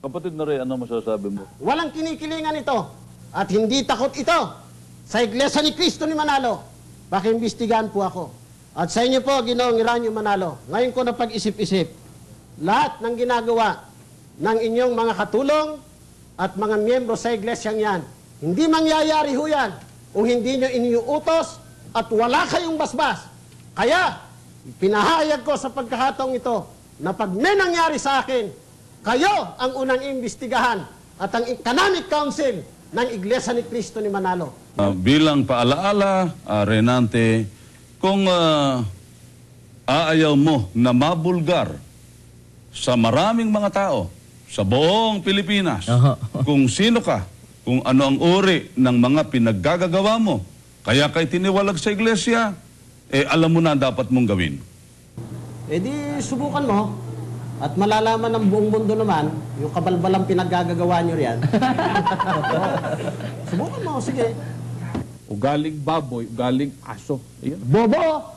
Kapatid na rin, ano masasabi mo? Walang kinikilingan ito at hindi takot ito sa Iglesia ni Cristo ni Manalo. Pakiimbestigahan po ako. At sa inyo po, Ginoong Eranio Manalo, ngayon ko na pag-isip-isip, lahat ng ginagawa ng inyong mga katulong at mga miyembro sa iglesyang yan, hindi mangyayari ho yan kung hindi nyo iniuutos at wala kayong basbas. Kaya, pinahayag ko sa pagkakataong ito na pag may nangyari sa akin, kayo ang unang imbestigahan at ang Canonic Council ng Iglesia ni Cristo ni Manalo. Bilang paalaala, Renante, kung aayaw mo na mabulgar sa maraming mga tao, sa buong Pilipinas, kung sino ka, kung ano ang uri ng mga pinaggagawa mo, kaya kay tiniwalag sa iglesia, alam mo na dapat mong gawin. Di subukan mo at malalaman ng buong mundo naman yung kabalbalang pinaggagawa nyo riyan. Subukan mo, sige. Ugaling baboy, ugaling aso. Ayan. Bobo!